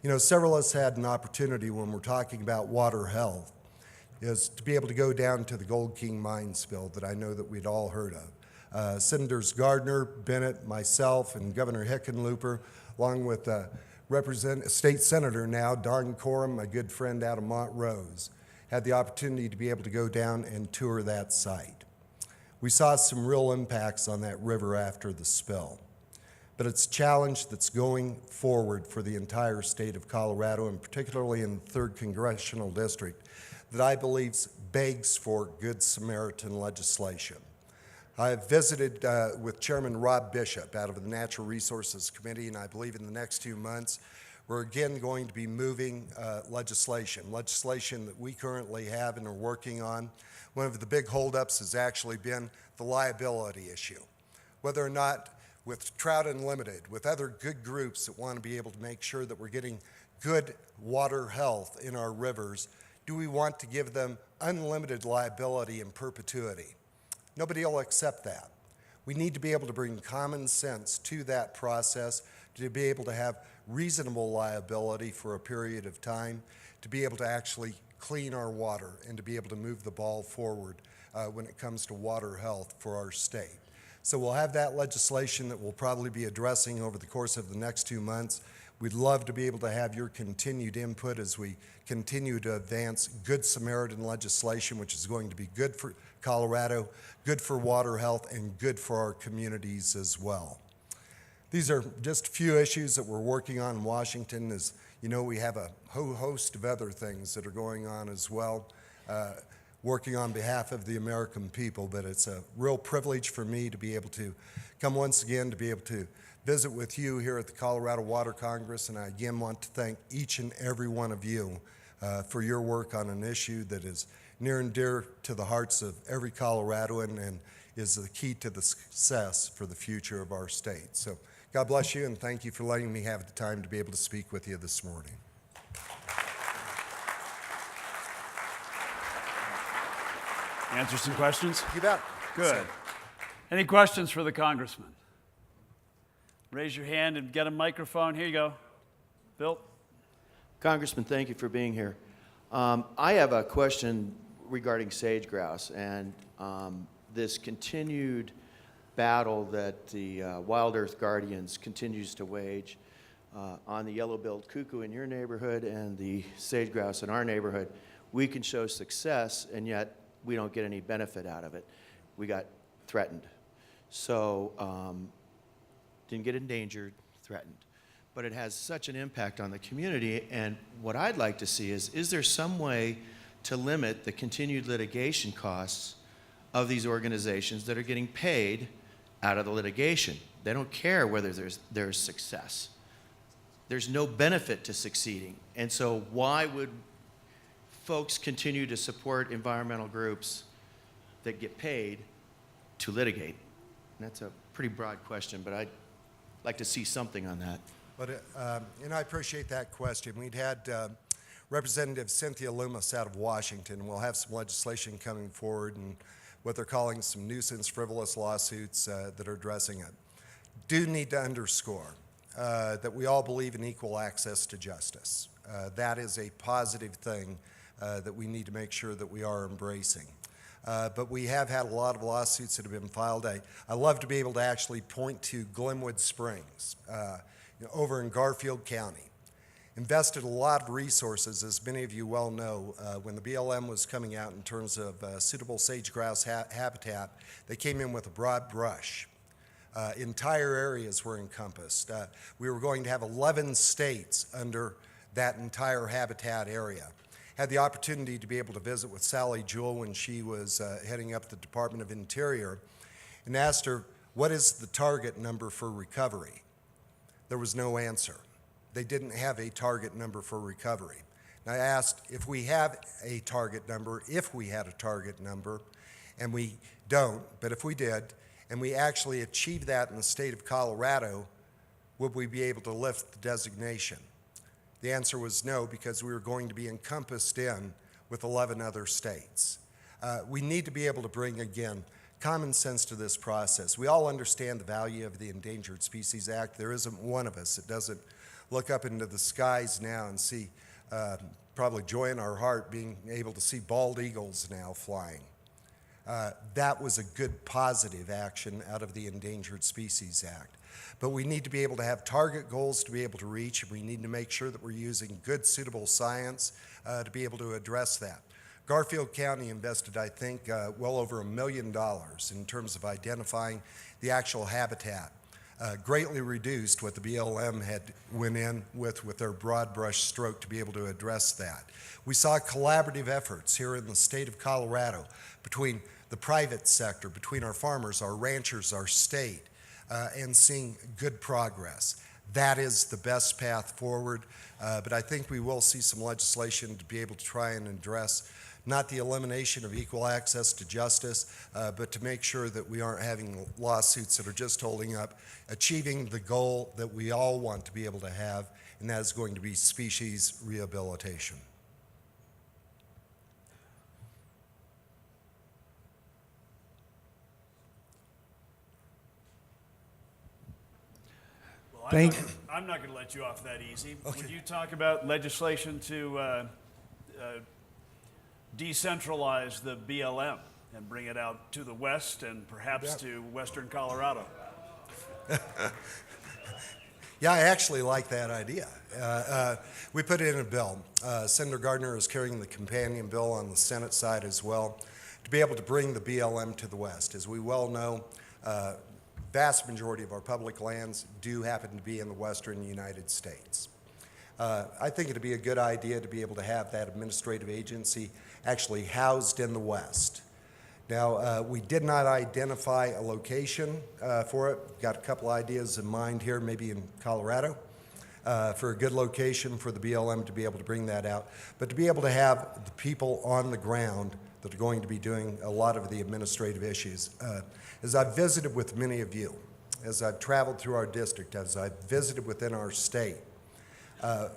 You know, several of us had an opportunity when we're talking about water health is to be able to go down to the Gold King mine spill that I know that we'd all heard of. Senators Gardner, Bennett, myself, and Governor Hickenlooper, along with State Senator now, Darn Coram, my good friend out of Montrose, had the opportunity to be able to go down and tour that site. We saw some real impacts on that river after the spill. But it's a challenge that's going forward for the entire state of Colorado, and particularly in the 3rd Congressional District, that I believe begs for Good Samaritan legislation. I have visited with Chairman Rob Bishop out of the Natural Resources Committee, and I believe in the next 2 months, we're again going to be moving legislation that we currently have and are working on. One of the big holdups has actually been the liability issue. Whether or not with Trout Unlimited, with other good groups that want to be able to make sure that we're getting good water health in our rivers, do we want to give them unlimited liability in perpetuity? Nobody will accept that. We need to be able to bring common sense to that process, to be able to have reasonable liability for a period of time, to be able to actually clean our water and to be able to move the ball forward when it comes to water health for our state. So we'll have that legislation that we'll probably be addressing over the course of the next 2 months. We'd love to be able to have your continued input as we continue to advance Good Samaritan legislation, which is going to be good for Colorado, good for water health, and good for our communities as well. These are just a few issues that we're working on in Washington. As you know, we have a whole host of other things that are going on as well, working on behalf of the American people, but it's a real privilege for me to be able to come once again to be able to visit with you here at the Colorado Water Congress, and I again want to thank each and every one of you for your work on an issue that is near and dear to the hearts of every Coloradoan and is the key to the success for the future of our state. So God bless you, and thank you for letting me have the time to be able to speak with you this morning. Answer some questions? You bet. Good. Any questions for the congressman? Raise your hand and get a microphone. Here you go. Bill? Congressman, thank you for being here. I have a question regarding sage grouse and this continued battle that the Wild Earth Guardians continues to wage on the yellow-billed cuckoo in your neighborhood and the sage grouse in our neighborhood. We can show success, and yet we don't get any benefit out of it. We got threatened. So, didn't get endangered, threatened. But it has such an impact on the community, and what I'd like to see is there some way to limit the continued litigation costs of these organizations that are getting paid out of the litigation? They don't care whether there's success. There's no benefit to succeeding. And so why would folks continue to support environmental groups that get paid to litigate? And that's a pretty broad question, but I'd like to see something on that. But, and I appreciate that question. We'd had Representative Cynthia Loomis out of Washington. We'll have some legislation coming forward and what they're calling some nuisance frivolous lawsuits that are addressing it. Do need to underscore that we all believe in equal access to justice. That is a positive thing that we need to make sure that we are embracing. But we have had a lot of lawsuits that have been filed. I love to be able to actually point to Glenwood Springs over in Garfield County. Invested a lot of resources, as many of you well know, when the BLM was coming out in terms of suitable sage-grouse habitat. They came in with a broad brush. Entire areas were encompassed. We were going to have 11 states under that entire habitat area. Had the opportunity to be able to visit with Sally Jewell when she was heading up the Department of Interior and asked her, what is the target number for recovery? There was no answer. They didn't have a target number for recovery. And I asked if we have a target number, if we had a target number, and we don't, but if we did, and we actually achieved that in the state of Colorado, would we be able to lift the designation? The answer was no, because we were going to be encompassed in with 11 other states. We need to be able to bring, again, common sense to this process. We all understand the value of the Endangered Species Act. There isn't one of us that doesn't look up into the skies now and see probably joy in our heart being able to see bald eagles now flying. That was a good positive action out of the Endangered Species Act. But we need to be able to have target goals to be able to reach, and we need to make sure that we're using good, suitable science to be able to address that. Garfield County invested, I think, well over $1 million in terms of identifying the actual habitat. Greatly reduced what the BLM had went in with their broad brush stroke to be able to address that. We saw collaborative efforts here in the state of Colorado between the private sector, between our farmers, our ranchers, our state, and seeing good progress. That is the best path forward, but I think we will see some legislation to be able to try and address not the elimination of equal access to justice, but to make sure that we aren't having lawsuits that are just holding up achieving the goal that we all want to be able to have, and that is going to be species rehabilitation. Well, I'm not going to let you off that easy. Okay. Would you talk about legislation to decentralize the BLM and bring it out to the west and perhaps to western Colorado? Yeah, I actually like that idea. We put it in a bill. Senator Gardner is carrying the companion bill on the Senate side as well to be able to bring the BLM to the west. As we well know, vast majority of our public lands do happen to be in the western United States. I think it'd be a good idea to be able to have that administrative agency actually housed in the west. Now, we did not identify a location for it. We've got a couple ideas in mind here, maybe in Colorado, for a good location for the BLM to be able to bring that out, but to be able to have the people on the ground that are going to be doing a lot of the administrative issues. As I've visited with many of you, as I've traveled through our district, as I've visited within our state,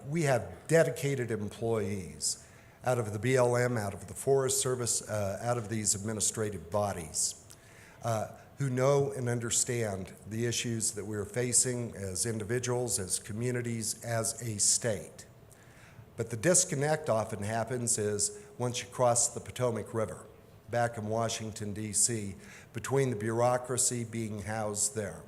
we have dedicated employees out of the BLM, out of the Forest Service, out of these administrative bodies, who know and understand the issues that we're facing as individuals, as communities, as a state. But the disconnect often happens is once you cross the Potomac River, back in Washington, D.C., between the bureaucracy being housed there.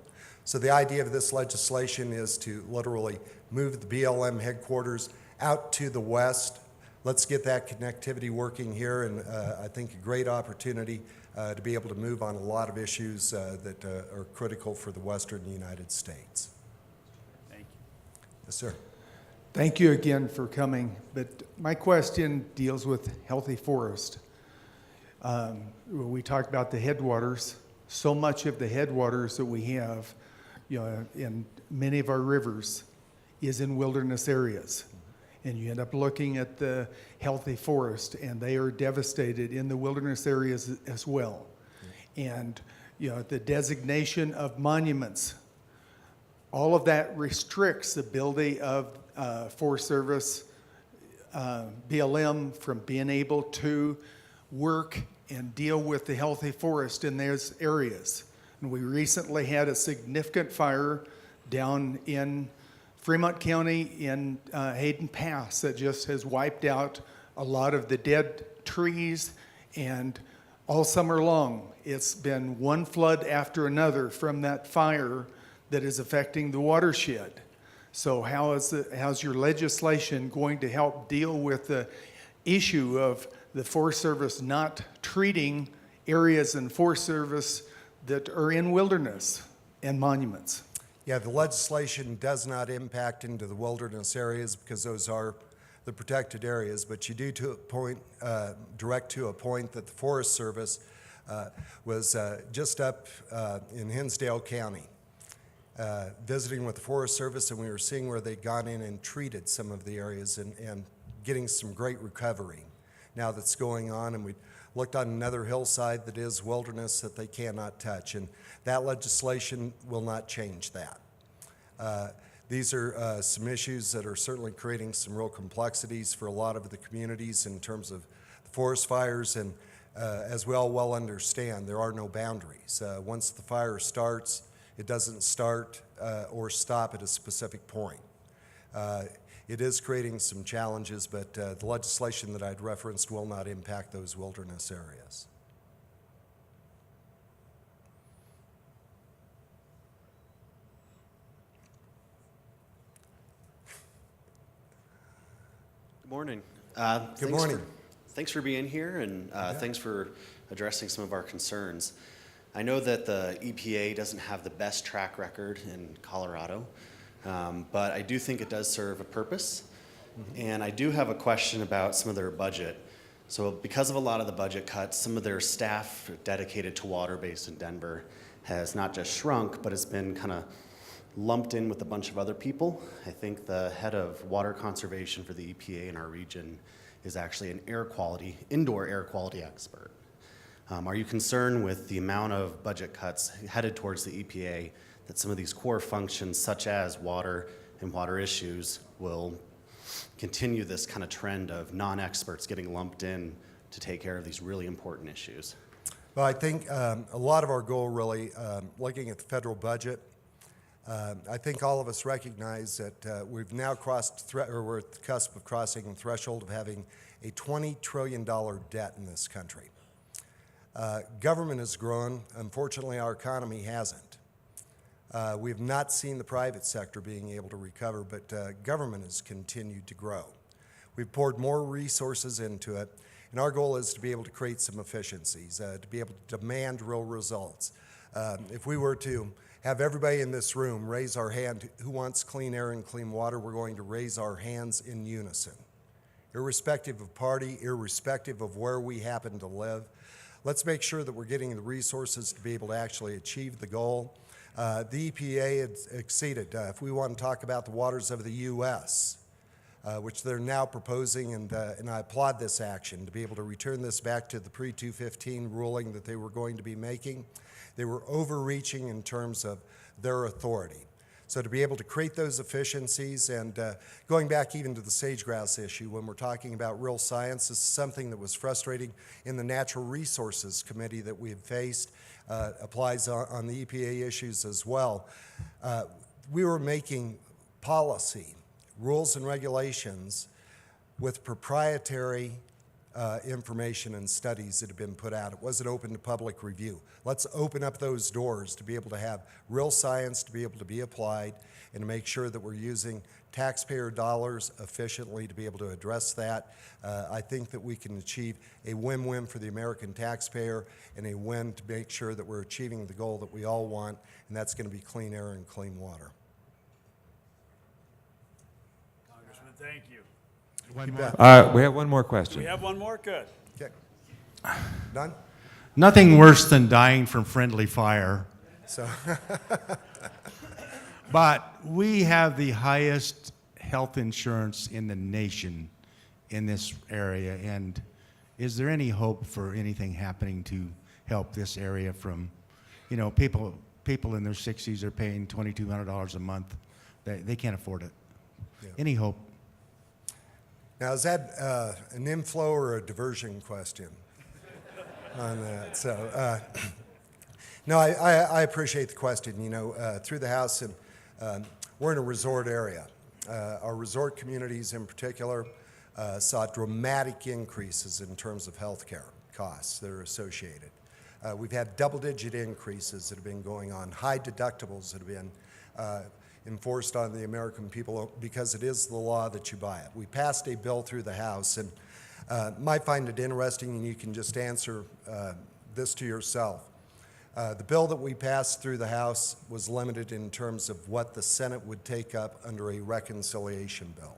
So the idea of this legislation is to literally move the BLM headquarters out to the west. Let's get that connectivity working here, and I think a great opportunity to be able to move on a lot of issues that are critical for the western United States. Thank you. Yes, sir. Thank you again for coming, but my question deals with healthy forest. We talked about the headwaters. So much of the headwaters that we have, in many of our rivers is in wilderness areas. And you end up looking at the healthy forest, and they are devastated in the wilderness areas as well. And the designation of monuments, all of that restricts the ability of Forest Service, BLM from being able to work and deal with the healthy forest in those areas. And we recently had a significant fire down in Fremont County in Hayden Pass that just has wiped out a lot of the dead trees, and all summer long it's been one flood after another from that fire that is affecting the watershed. So how's your legislation going to help deal with the issue of the Forest Service not treating areas in Forest Service that are in wilderness and monuments? Yeah, the legislation does not impact into the wilderness areas because those are the protected areas, but you do direct to a point that the Forest Service was just up in Hinsdale County, visiting with the Forest Service, and we were seeing where they'd gone in and treated some of the areas and getting some great recovery now that's going on. And we looked on another hillside that is wilderness that they cannot touch, and that legislation will not change that. These are some issues that are certainly creating some real complexities for a lot of the communities in terms of the forest fires, and as we all well understand, there are no boundaries. Once the fire starts, it doesn't start or stop at a specific point. It is creating some challenges, but the legislation that I'd referenced will not impact those wilderness areas. Good morning. Good morning. Thanks for being here, and thanks for addressing some of our concerns. I know that the EPA doesn't have the best track record in Colorado, but I do think it does serve a purpose. And I do have a question about some of their budget. So because of a lot of the budget cuts, some of their staff dedicated to water based in Denver has not just shrunk, but it's been kind of lumped in with a bunch of other people. I think the head of water conservation for the EPA in our region is actually an indoor air quality expert. Are you concerned with the amount of budget cuts headed towards the EPA that some of these core functions such as water and water issues will continue this kind of trend of non-experts getting lumped in to take care of these really important issues? Well, I think a lot of our goal really, looking at the federal budget, I think all of us recognize that we've now we're at the cusp of crossing the threshold of having a $20 trillion debt in this country. Government has grown. Unfortunately, our economy hasn't. We've not seen the private sector being able to recover, but government has continued to grow. We've poured more resources into it, and our goal is to be able to create some efficiencies, to be able to demand real results. If we were to have everybody in this room raise our hand who wants clean air and clean water, we're going to raise our hands in unison. Irrespective of party, irrespective of where we happen to live, let's make sure that we're getting the resources to be able to actually achieve the goal. The EPA has exceeded. If we want to talk about the waters of the U.S., which they're now proposing, and I applaud this action, to be able to return this back to the pre-215 ruling that they were going to be making. They were overreaching in terms of their authority. So to be able to create those efficiencies, and going back even to the sage-grouse issue, when we're talking about real science, this is something that was frustrating in the Natural Resources Committee that we have faced. Applies on the EPA issues as well. We were making policy, rules and regulations with proprietary information and studies that have been put out. It wasn't open to public review. Let's open up those doors to be able to have real science to be able to be applied and to make sure that we're using taxpayer dollars efficiently to be able to address that. I think that we can achieve a win-win for the American taxpayer and a win to make sure that we're achieving the goal that we all want, and that's going to be clean air and clean water. Congressman, thank you. We have one more question. We have one more? Good. Okay. Done? Nothing worse than dying from friendly fire. So, But we have the highest health insurance in the nation in this area. And is there any hope for anything happening to help this area from, people in their 60s are paying $2,200 a month. They can't afford it. Yeah. Any hope? now, is that an inflow or a diversion question on that? So, no, I appreciate the question. Through the House, and we're in a resort area. Our resort communities in particular saw dramatic increases in terms of health care costs that are associated. We've had double-digit increases that have been going on, high deductibles that have been enforced on the American people because it is the law that you buy it. We passed a bill through the House, and might find it interesting, and you can just answer this to yourself. The bill that we passed through the House was limited in terms of what the Senate would take up under a reconciliation bill.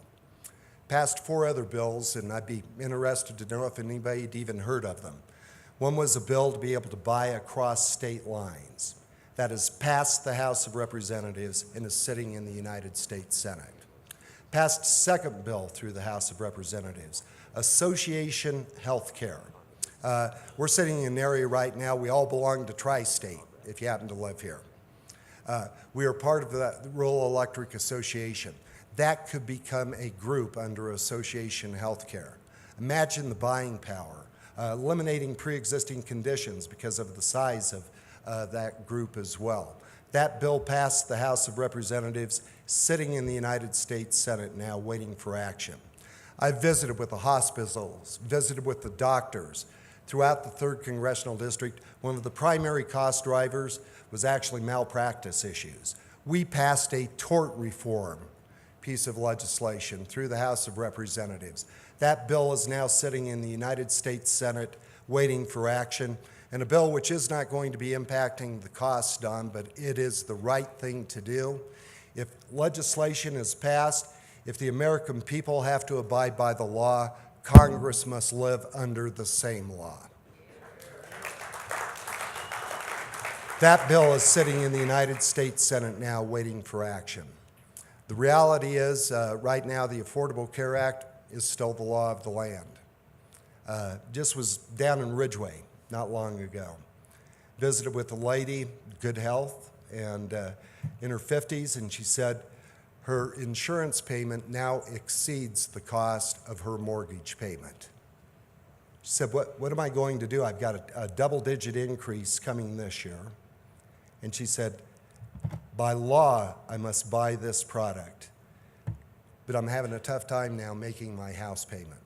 Passed 4 other bills, and I'd be interested to know if anybody had even heard of them. One was a bill to be able to buy across state lines. That has passed the House of Representatives and is sitting in the United States Senate. Passed second bill through the House of Representatives, association health care. We're sitting in an area right now, we all belong to Tri-State, if you happen to live here. We are part of the Rural Electric Association. That could become a group under association health care. Imagine the buying power, eliminating pre-existing conditions because of the size of that group as well. That bill passed the House of Representatives, sitting in the United States Senate now waiting for action. I've visited with the hospitals, visited with the doctors throughout the 3rd Congressional District. One of the primary cost drivers was actually malpractice issues. We passed a tort reform piece of legislation through the House of Representatives. That bill is now sitting in the United States Senate waiting for action, and a bill which is not going to be impacting the costs, Don, but it is the right thing to do. If legislation is passed, if the American people have to abide by the law, Congress must live under the same law. That bill is sitting in the United States Senate now waiting for action. The reality is, right now, the Affordable Care Act is still the law of the land. Just was down in Ridgeway not long ago. Visited with a lady, good health, and in her 50s, and she said her insurance payment now exceeds the cost of her mortgage payment. She said, what am I going to do? I've got a double-digit increase coming this year. And she said, by law, I must buy this product, but I'm having a tough time now making my house payment.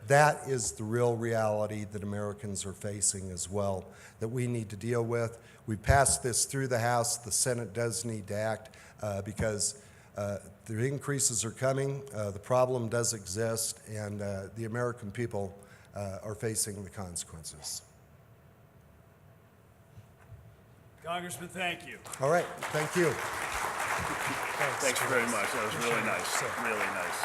That is the real reality that Americans are facing as well, that we need to deal with. We passed this through the House. The Senate does need to act because the increases are coming, the problem does exist, and the American people are facing the consequences. Congressman, thank you. All right, thank you. Thanks very much. That was really nice. Really nice.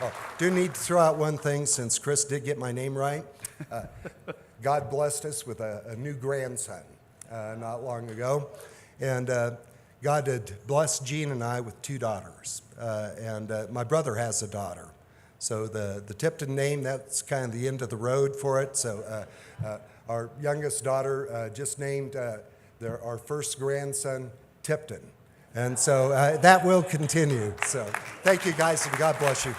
Oh, do need to throw out one thing since Chris did get my name right. God blessed us with a new grandson not long ago. And God had blessed Jean and I with 2 daughters. And my brother has a daughter. So the Tipton name, that's kind of the end of the road for it. So our youngest daughter just named our first grandson Tipton. And so that will continue. So thank you guys, and God bless you.